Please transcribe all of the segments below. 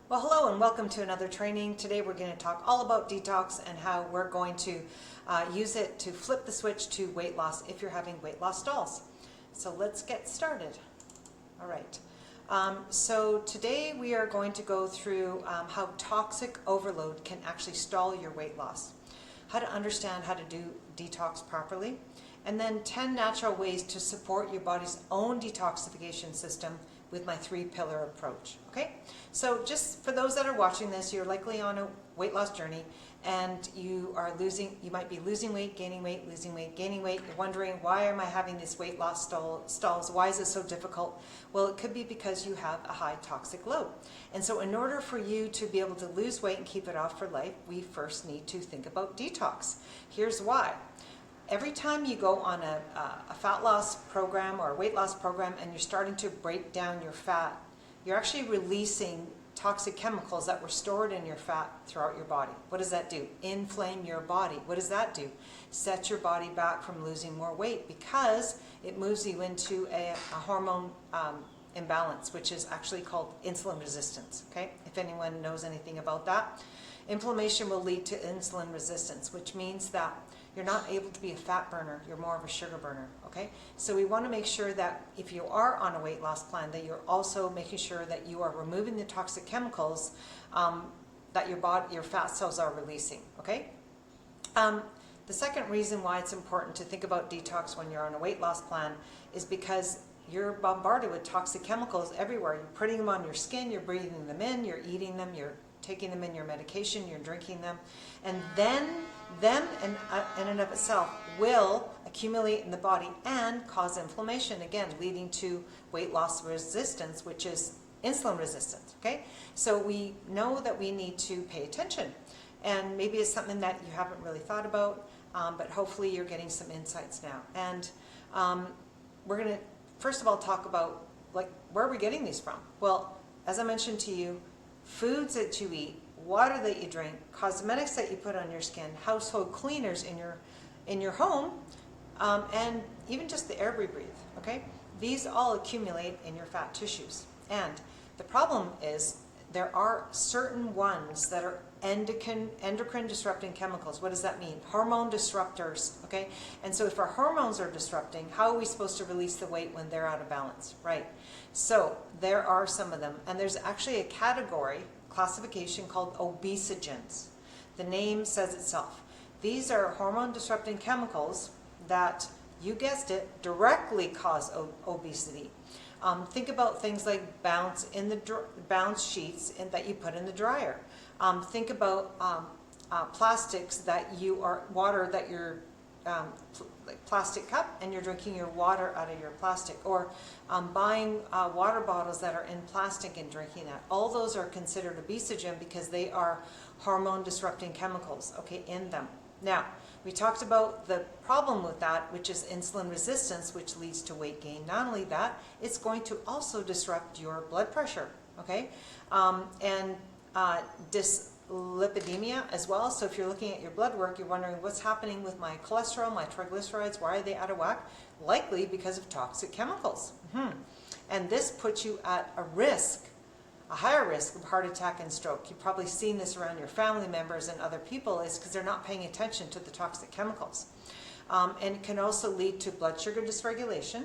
Well, hello and welcome to another training. Today we're going to talk all about detox and how we're going to use it to flip the switch to weight loss if you're having weight loss stalls. So let's get started. All right. So today we are going to go through how toxic overload can actually stall your weight loss, how to understand how to do detox properly, and then 10 natural ways to support your body's own detoxification system with my 3-pillar approach. Okay, so just for those that are watching this, you're likely on a weight loss journey and you might be losing weight, gaining weight, losing weight, gaining weight. You're wondering, why am I having this weight loss stalls? Why is it so difficult? Well, it could be because you have a high toxic load. And so in order for you to be able to lose weight and keep it off for life, we first need to think about detox. Here's why. Every time you go on a fat loss program or a weight loss program and you're starting to break down your fat, you're actually releasing toxic chemicals that were stored in your fat throughout your body. What does that do? Inflame your body. What does that do? Set your body back from losing more weight because it moves you into a hormone imbalance, which is actually called insulin resistance. Okay, if anyone knows anything about that. Inflammation will lead to insulin resistance, which means that you're not able to be a fat burner, you're more of a sugar burner, okay? So we want to make sure that if you are on a weight loss plan, that you're also making sure that you are removing the toxic chemicals that your fat cells are releasing, okay? The second reason why it's important to think about detox when you're on a weight loss plan is because you're bombarded with toxic chemicals everywhere. You're putting them on your skin, you're breathing them in, you're eating them, you're taking them in your medication, you're drinking them, and then them in and of itself will accumulate in the body and cause inflammation, again leading to weight loss resistance, which is insulin resistance. Okay, so we know that we need to pay attention, and maybe it's something that you haven't really thought about, but hopefully you're getting some insights now. And we're going to first of all talk about, like, where are we getting these from? Well, as I mentioned to you, foods that you eat, water that you drink, cosmetics that you put on your skin, household cleaners in your home, and even just the air we breathe, okay? These all accumulate in your fat tissues. And the problem is there are certain ones that are endocrine disrupting chemicals. What does that mean? Hormone disruptors, okay? And so if our hormones are disrupting, how are we supposed to release the weight when they're out of balance, right? So there are some of them, and there's actually a classification called obesogens. The name says itself. These are hormone disrupting chemicals that, you guessed it, directly cause obesity. Think about things like bounce sheets that you put in the dryer. Think about plastics water that you're like plastic cup and you're drinking your water out of your plastic, or buying water bottles that are in plastic and drinking that. All those are considered obesogen because they are hormone disrupting chemicals, okay, in them. Now, we talked about the problem with that, which is insulin resistance, which leads to weight gain. Not only that, it's going to also disrupt your blood pressure, okay, and dyslipidemia as well. So if you're looking at your blood work, you're wondering, what's happening with my cholesterol, my triglycerides, why are they out of whack? Likely because of toxic chemicals. And this puts you at a higher risk of heart attack and stroke. You've probably seen this around your family members and other people, is because they're not paying attention to the toxic chemicals. And it can also lead to blood sugar dysregulation.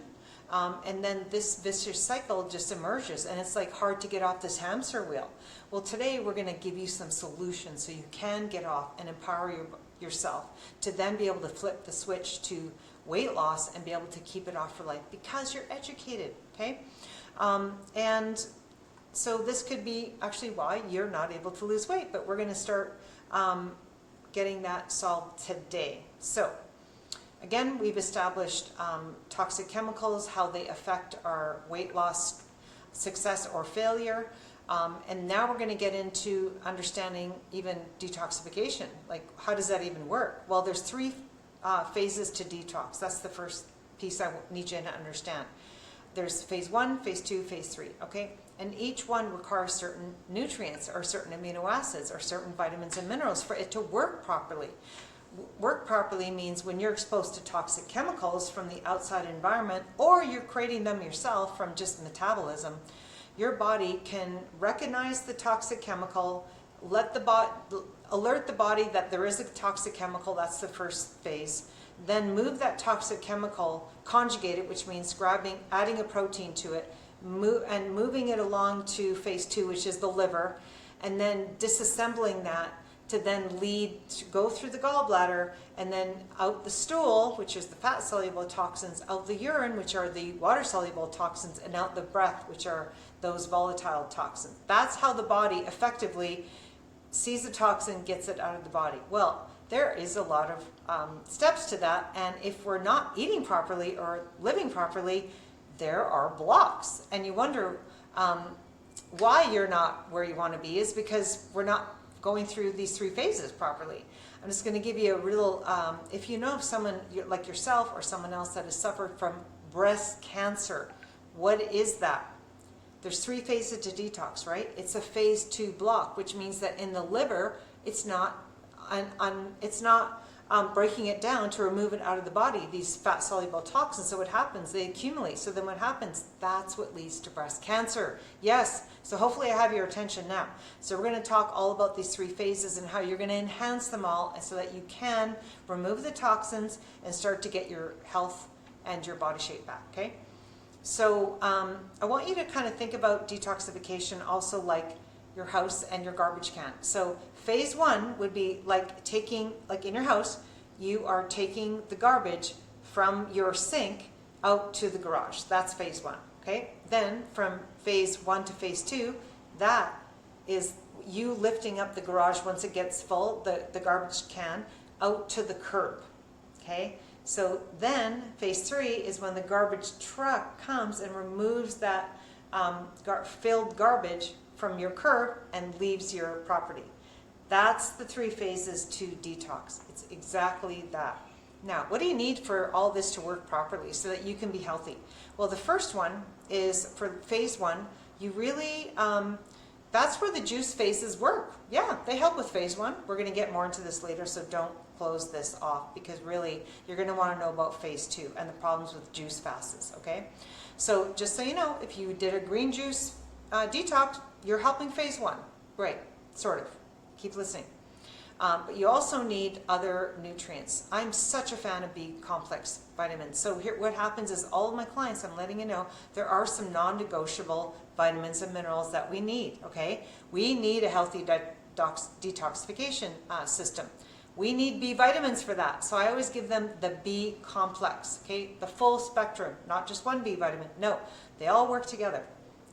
And then this vicious cycle just emerges, and it's like hard to get off this hamster wheel. Well, today we're going to give you some solutions so you can get off and empower yourself to then be able to flip the switch to weight loss and be able to keep it off for life because you're educated, okay? And so this could be actually why you're not able to lose weight, but we're going to start getting that solved today. So again, we've established toxic chemicals, how they affect our weight loss success or failure. And now we're going to get into understanding even detoxification. Like, how does that even work? Well, there's 3 phases to detox. That's the first piece I need you to understand. There's phase 1, phase 2, phase 3, okay? And each one requires certain nutrients or certain amino acids or certain vitamins and minerals for it to work properly. Work properly means when you're exposed to toxic chemicals from the outside environment, or you're creating them yourself from just metabolism, your body can recognize the toxic chemical, alert the body that there is a toxic chemical. That's the first phase. Then move that toxic chemical, conjugate it, which means adding a protein to it, moving it along to phase 2, which is the liver, and then disassembling that to then go through the gallbladder and then out the stool, which is the fat-soluble toxins, out the urine, which are the water-soluble toxins, and out the breath, which are those volatile toxins. That's how the body effectively sees the toxin, gets it out of the body. Well, there is a lot of steps to that, and if we're not eating properly or living properly, there are blocks. And you wonder why you're not where you want to be is because we're not going through these 3 phases properly. I'm just going to give you a real, if you know of someone like yourself or someone else that has suffered from breast cancer, what is that? There's 3 phases to detox, right? It's a phase 2 block, which means that in the liver, it's not breaking it down to remove it out of the body, these fat-soluble toxins. So what happens? They accumulate. So then what happens? That's what leads to breast cancer. Yes. So hopefully I have your attention now. So we're going to talk all about these 3 phases and how you're going to enhance them all so that you can remove the toxins and start to get your health and your body shape back, okay? So I want you to kind of think about detoxification also like your house and your garbage can. So phase 1 would be like in your house, you are taking the garbage from your sink out to the garage. That's phase 1, okay? Then from phase 1 to phase 2, that is you lifting up the garage once it gets full, the garbage can, out to the curb, okay? So then phase 3 is when the garbage truck comes and removes that filled garbage from your curb and leaves your property. That's the 3 phases to detox. It's exactly that. Now, what do you need for all this to work properly so that you can be healthy? Well, the first one is for phase 1, you really, that's where the juice phases work. Yeah, they help with phase 1. We're going to get more into this later, so don't close this off because really you're going to want to know about phase 2 and the problems with juice fasts, okay? So just so you know, if you did a green juice detox, you're helping phase 1. Great, sort of. Keep listening. But you also need other nutrients. I'm such a fan of B complex vitamins. So here, what happens is all of my clients, I'm letting you know, there are some non-negotiable vitamins and minerals that we need, okay? We need a healthy detoxification system. We need B vitamins for that. So I always give them the B complex, okay? The full spectrum, not just one B vitamin. No, they all work together.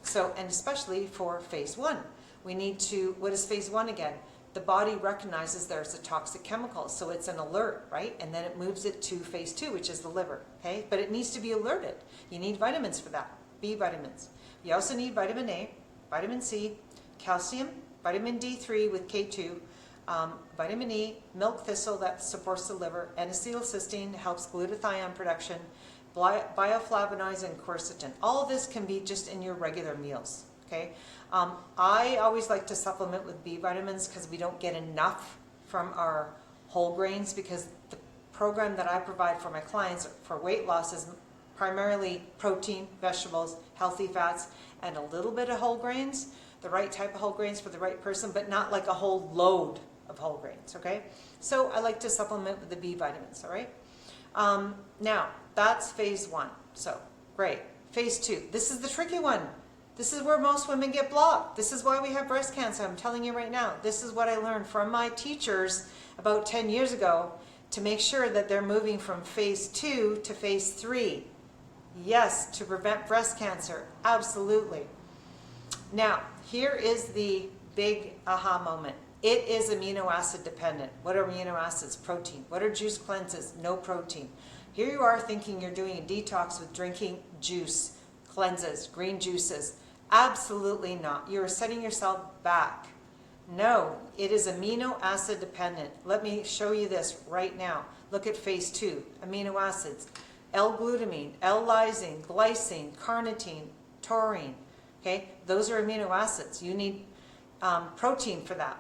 So, and especially for phase 1, we need to, what is phase 1 again? The body recognizes there's a toxic chemical, so it's an alert, right? And then it moves it to phase 2, which is the liver, okay? But it needs to be alerted. You need vitamins for that, B vitamins. You also need vitamin A, vitamin C, calcium, vitamin D3 with K2, vitamin E, milk thistle that supports the liver, N-acetylcysteine helps glutathione production, bioflavonoids, and quercetin. All of this can be just in your regular meals, okay? I always like to supplement with B vitamins because we don't get enough from our whole grains, because the program that I provide for my clients for weight loss is primarily protein, vegetables, healthy fats, and a little bit of whole grains, the right type of whole grains for the right person, but not like a whole load of whole grains, okay? So I like to supplement with the B vitamins, all right? Now, that's phase 1. So, great. Phase 2. This is the tricky one. This is where most women get blocked. This is why we have breast cancer. I'm telling you right now. This is what I learned from my teachers about 10 years ago to make sure that they're moving from phase 2 to phase 3. Yes, to prevent breast cancer. Absolutely. Now, here is the big aha moment. It is amino acid dependent. What are amino acids? Protein. What are juice cleanses? No protein. Here you are thinking you're doing a detox with drinking juice, cleanses, green juices. Absolutely not. You're setting yourself back. No, it is amino acid dependent. Let me show you this right now. Look at phase 2, amino acids. L-glutamine, L-lysine, glycine, carnitine, taurine. Okay, those are amino acids. You need protein for that.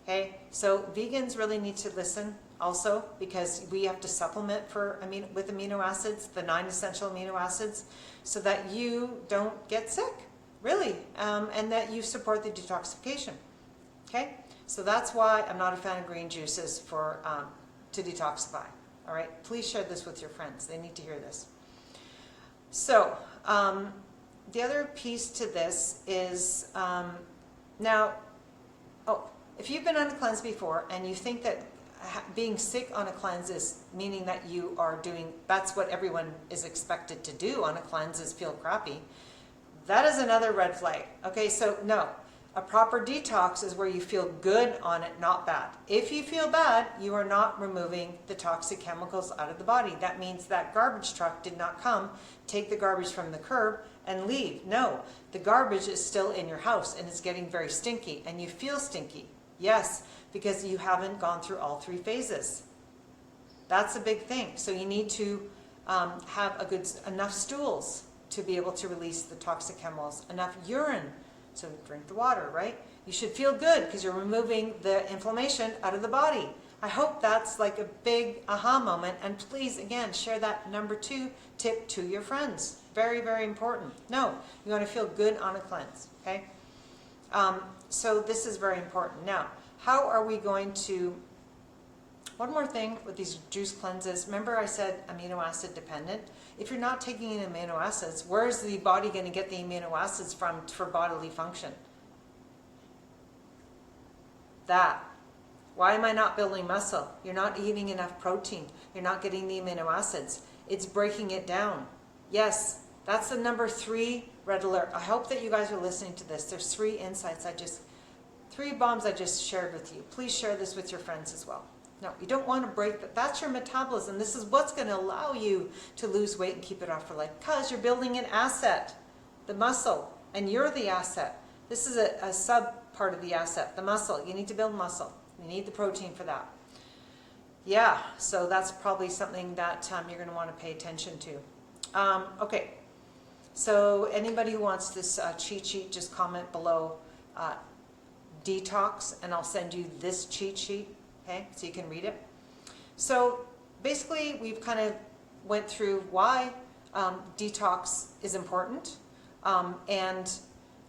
Okay, so vegans really need to listen also, because we have to supplement with amino acids, the 9 essential amino acids, so that you don't get sick. really, and that you support the detoxification. Okay, so that's why I'm not a fan of green juices for to detoxify. All right, please share this with your friends. They need to hear this. So the other piece to this is now, if you've been on a cleanse before and you think that being sick on a cleanse is meaning that you are doing, that's what everyone is expected to do on a cleanse, is feel crappy, that is another red flag. Okay, so no, a proper detox is where you feel good on it, not bad. If you feel bad, you are not removing the toxic chemicals out of the body. That means that garbage truck did not come, take the garbage from the curb and leave. No, the garbage is still in your house and it's getting very stinky and you feel stinky. Yes, because you haven't gone through all 3 phases. That's a big thing. So you need to have enough stools to be able to release the toxic chemicals, enough urine. So drink the water, right? You should feel good because you're removing the inflammation out of the body. I hope that's like a big aha moment. And please, again, share that number 2 tip to your friends. Very, very important. No, you want to feel good on a cleanse, okay? So this is very important. Now, how are we going to, one more thing with these juice cleanses. Remember I said amino acid dependent? If you're not taking in amino acids, where is the body going to get the amino acids from for bodily function? That. Why am I not building muscle? You're not eating enough protein. You're not getting the amino acids. It's breaking it down. Yes, that's the number 3 red alert. I hope that you guys are listening to this. There's 3 insights 3 bombs I just shared with you. Please share this with your friends as well. No, you don't want to break that. That's your metabolism. This is what's going to allow you to lose weight and keep it off for life, because you're building an asset, the muscle, and you're the asset. This is a sub part of the asset, the muscle. You need to build muscle. You need the protein for that. Yeah, so that's probably something that you're going to want to pay attention to. Okay, so anybody who wants this cheat sheet, just comment below detox, and I'll send you this cheat sheet. Okay, so you can read it. So basically, we've kind of went through why detox is important, and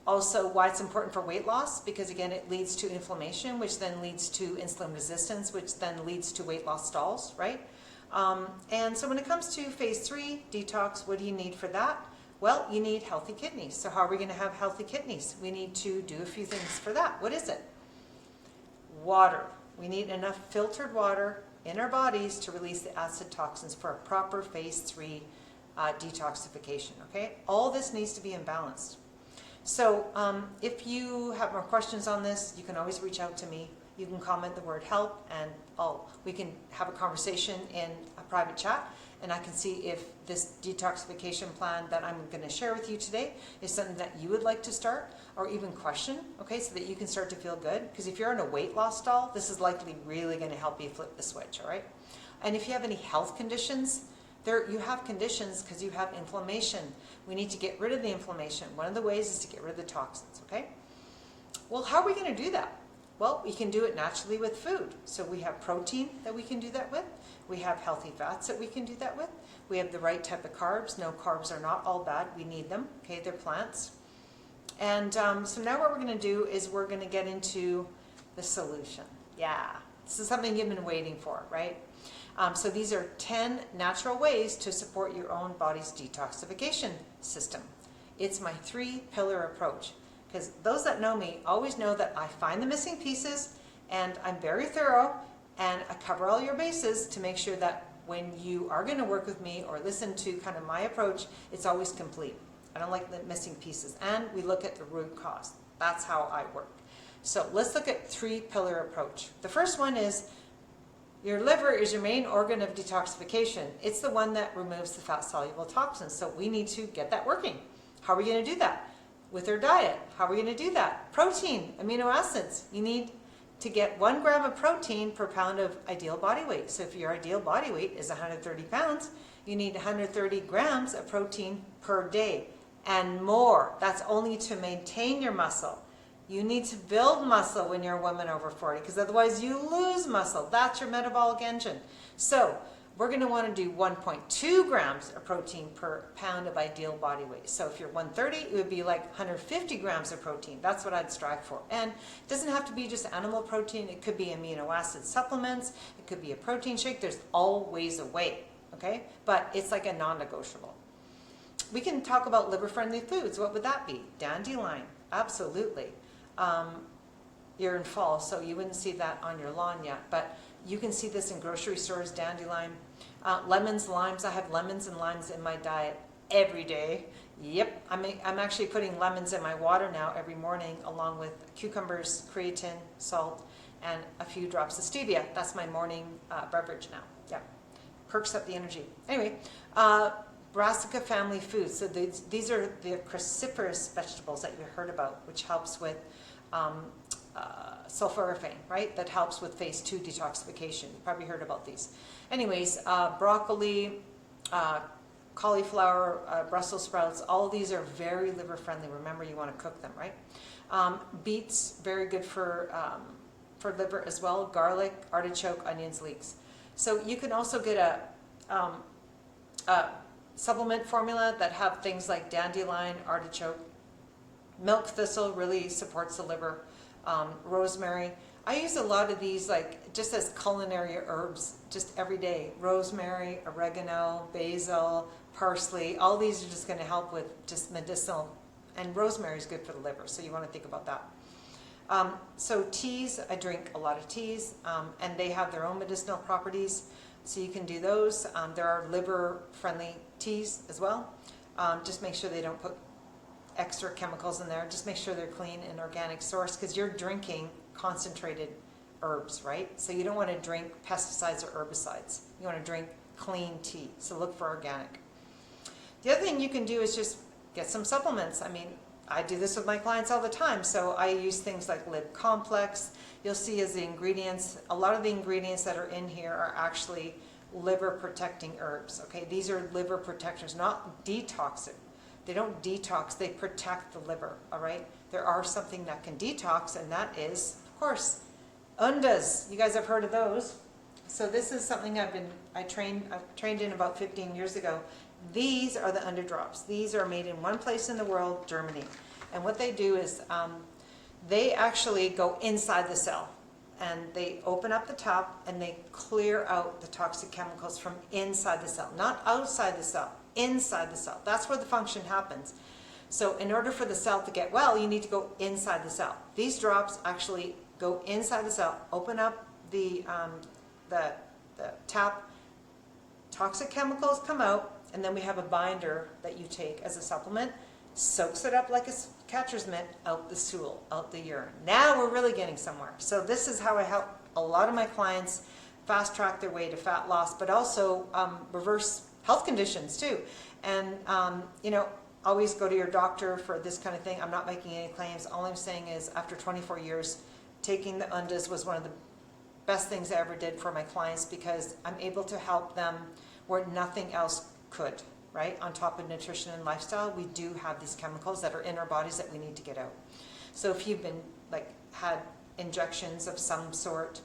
also why it's important for weight loss, because again, it leads to inflammation, which then leads to insulin resistance, which then leads to weight loss stalls, right? And so when it comes to phase 3 detox, what do you need for that? Well, you need healthy kidneys. So how are we going to have healthy kidneys? We need to do a few things for that. What is it? Water. We need enough filtered water in our bodies to release the acid toxins for a proper phase 3 detoxification, okay? All this needs to be imbalanced. So if you have more questions on this, you can always reach out to me. You can comment the word help, and we can have a conversation in a private chat, and I can see if this detoxification plan that I'm going to share with you today is something that you would like to start or even question, okay, so that you can start to feel good. Because if you're in a weight loss stall, this is likely really going to help you flip the switch, all right? And if you have any health conditions, you have conditions because you have inflammation. We need to get rid of the inflammation. One of the ways is to get rid of the toxins, okay? Well, how are we going to do that? Well, we can do it naturally with food. So we have protein that we can do that with. We have healthy fats that we can do that with. We have the right type of carbs. No, carbs are not all bad. We need them. Okay, they're plants. And so now what we're going to do is we're going to get into the solution. Yeah, this is something you've been waiting for, right? So these are 10 natural ways to support your own body's detoxification system. It's my 3-pillar approach. Because those that know me always know that I find the missing pieces, and I'm very thorough, and I cover all your bases to make sure that when you are going to work with me or listen to kind of my approach, it's always complete. I don't like the missing pieces. And we look at the root cause. That's how I work. So let's look at 3-pillar approach. The first one is your liver is your main organ of detoxification. It's the one that removes the fat-soluble toxins. So we need to get that working. How are we going to do that? With our diet. How are we going to do that? Protein, amino acids. You need to get 1 gram of protein per pound of ideal body weight. So if your ideal body weight is 130 pounds, you need 130 grams of protein per day and more. That's only to maintain your muscle. You need to build muscle when you're a woman over 40, because otherwise you lose muscle. That's your metabolic engine. So we're going to want to do 1.2 grams of protein per pound of ideal body weight. So if you're 130, it would be like 150 grams of protein. That's what I'd strive for. And it doesn't have to be just animal protein. It could be amino acid supplements. It could be a protein shake. There's all ways of weight, okay? But it's like a non-negotiable. We can talk about liver-friendly foods. What would that be? Dandelion, absolutely. You're in fall, so you wouldn't see that on your lawn yet, but you can see this in grocery stores, dandelion. Lemons, limes. I have lemons and limes in my diet every day. Yep, I'm actually putting lemons in my water now every morning, along with cucumbers, creatine, salt, and a few drops of stevia. That's my morning beverage now. Yeah, perks up the energy. Anyway, brassica family foods. So these are the cruciferous vegetables that you heard about, which helps with sulforaphane, right? That helps with phase 2 detoxification. You probably heard about these. Anyways, broccoli, cauliflower, Brussels sprouts, all of these are very liver friendly. Remember, you want to cook them, right? Beets, very good for liver as well. Garlic, artichoke, onions, leeks. So you can also get a supplement formula that have things like dandelion, artichoke. Milk thistle really supports the liver. Rosemary. I use a lot of these like just as culinary herbs just every day. Rosemary, oregano, basil, parsley. All these are just going to help with just medicinal. And rosemary is good for the liver, so you want to think about that. So teas, I drink a lot of teas, and they have their own medicinal properties. So you can do those. There are liver-friendly teas as well. Just make sure they don't put extra chemicals in there. Just make sure they're clean and organic source, because you're drinking concentrated herbs, right? So you don't want to drink pesticides or herbicides. You want to drink clean tea. So look for organic. The other thing you can do is just get some supplements. I mean, I do this with my clients all the time. So I use things like Lib Complex. You'll see as the ingredients, a lot of the ingredients that are in here are actually liver protecting herbs. Okay, these are liver protectors, not detoxing. They don't detox, they protect the liver, all right? There are something that can detox, and that is, of course, undas. You guys have heard of those. So this is something I trained in about 15 years ago. These are the unda drops. These are made in one place in the world, Germany. And what they do is they actually go inside the cell, and they open up the top and they clear out the toxic chemicals from inside the cell, not outside the cell. Inside the cell. That's where the function happens. So in order for the cell to get well, you need to go inside the cell. These drops actually go inside the cell, open up the tap, toxic chemicals come out, and then we have a binder that you take as a supplement, soaks it up like a catcher's mitt, out the stool, out the urine. Now we're really getting somewhere. So this is how I help a lot of my clients fast track their way to fat loss, but also reverse health conditions too. And you know, always go to your doctor for this kind of thing. I'm not making any claims. All I'm saying is after 24 years, taking the undas was one of the best things I ever did for my clients, because I'm able to help them where nothing else could, right? On top of nutrition and lifestyle, we do have these chemicals that are in our bodies that we need to get out. So if you've been had injections of some sort,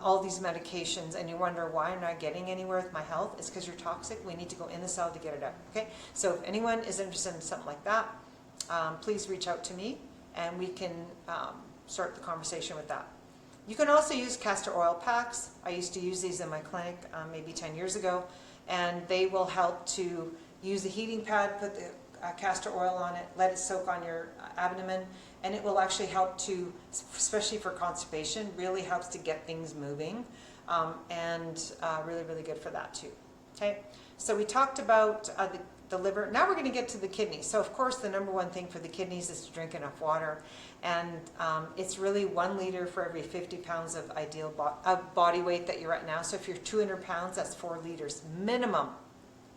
all these medications, and you wonder why I'm not getting anywhere with my health, it's because you're toxic. We need to go in the cell to get it out. Okay, so if anyone is interested in something like that, please reach out to me, and we can start the conversation with that. You can also use castor oil packs. I used to use these in my clinic maybe 10 years ago, and they will help to use a heating pad, put the castor oil on it, let it soak on your abdomen, and it will actually help to, especially for constipation, really helps to get things moving, and really, really good for that too. Okay, so we talked about the liver. Now we're going to get to the kidneys. So of course the number one thing for the kidneys is to drink enough water, and it's really 1 liter for every 50 pounds of ideal body weight that you're at now. So if you're 200 pounds, that's 4 liters minimum.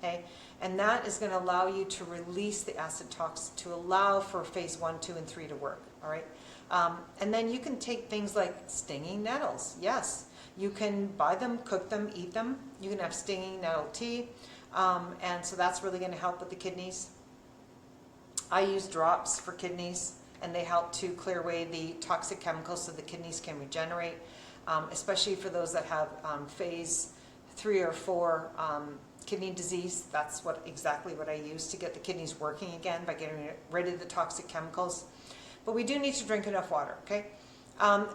Okay, and that is going to allow you to release the acid toxin, to allow for phase 1, 2, and 3 to work. All right, and then you can take things like stinging nettles. Yes, you can buy them, cook them, eat them. You can have stinging nettle tea, and so that's really going to help with the kidneys. I use drops for kidneys, and they help to clear away the toxic chemicals so the kidneys can regenerate, especially for those that have phase 3 or 4 kidney disease. That's exactly what I use to get the kidneys working again, by getting rid of the toxic chemicals. But we do need to drink enough water, okay?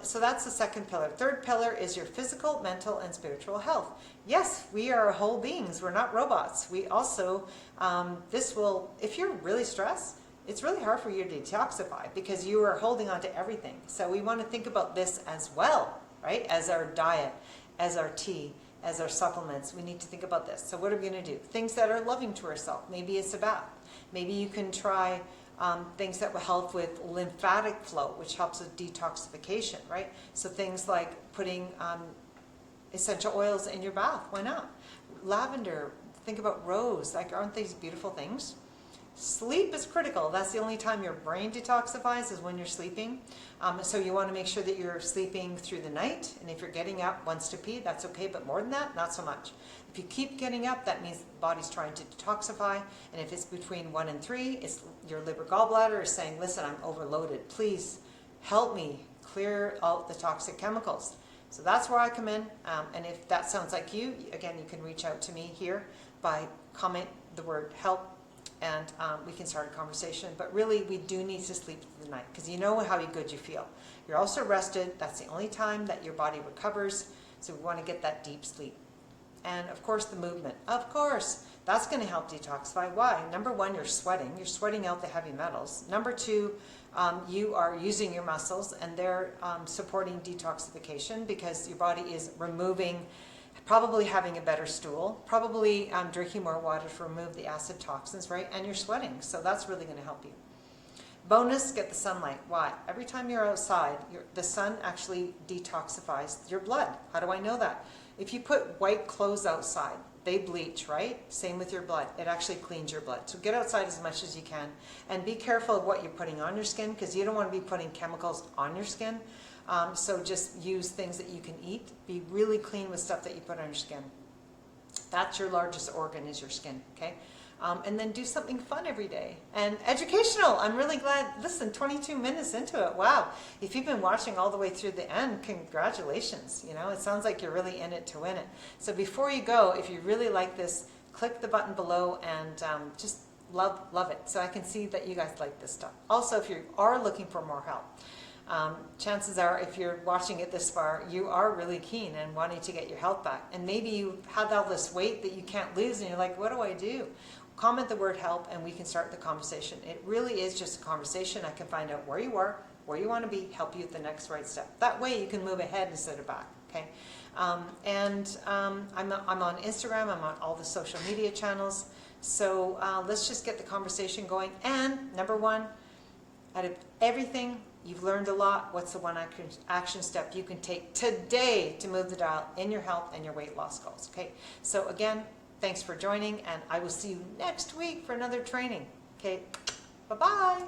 So that's the second pillar. Third pillar is your physical, mental, and spiritual health. Yes, we are whole beings. We're not robots. We also, if you're really stressed, it's really hard for you to detoxify because you are holding on to everything. So we want to think about this as well, right? As our diet, as our tea, as our supplements. We need to think about this. So what are we going to do? Things that are loving to ourselves. Maybe it's a bath. Maybe you can try things that will help with lymphatic flow, which helps with detoxification, right? So things like putting essential oils in your bath. Why not? Lavender. Think about rose. Like, aren't these beautiful things? Sleep is critical. That's the only time your brain detoxifies, is when you're sleeping. So you want to make sure that you're sleeping through the night. And if you're getting up once to pee, that's okay. But more than that, not so much. If you keep getting up, that means the body's trying to detoxify. And if it's between 1 and 3, it's your liver gallbladder is saying, listen, I'm overloaded. Please help me clear out the toxic chemicals. So that's where I come in. And if that sounds like you, again, you can reach out to me here by comment the word help, and we can start a conversation. But really, we do need to sleep through the night, because you know how good you feel. You're also rested. That's the only time that your body recovers. So we want to get that deep sleep. And of course, the movement. Of course, that's going to help detoxify. Why? Number 1, you're sweating. You're sweating out the heavy metals. Number 2, you are using your muscles, and they're supporting detoxification, because your body is removing, probably having a better stool, probably drinking more water to remove the acid toxins, right? And you're sweating, so that's really going to help you. Bonus, get the sunlight. Why? Every time you're outside, the sun actually detoxifies your blood. How do I know that? If you put white clothes outside, they bleach, right? Same with your blood. It actually cleans your blood. So get outside as much as you can, and be careful of what you're putting on your skin, because you don't want to be putting chemicals on your skin. So just use things that you can eat. Be really clean with stuff that you put on your skin. That's your largest organ, is your skin, okay? And then do something fun every day. And educational. I'm really glad. Listen, 22 minutes into it. Wow. If you've been watching all the way through the end, congratulations. You know, it sounds like you're really in it to win it. So before you go, if you really like this, click the button below and just love it. So I can see that you guys like this stuff. Also, if you are looking for more help, chances are, if you're watching it this far, you are really keen and wanting to get your health back. And maybe you had all this weight that you can't lose, and you're like, what do I do? Comment the word help, and we can start the conversation. It really is just a conversation. I can find out where you are, where you want to be, help you with the next right step. That way you can move ahead instead of back, okay? I'm on Instagram. I'm on all the social media channels. So let's just get the conversation going. And number 1, out of everything, you've learned a lot. What's the one action step you can take today to move the dial in your health and your weight loss goals? Okay. So again, thanks for joining, and I will see you next week for another training. Okay. Bye-bye.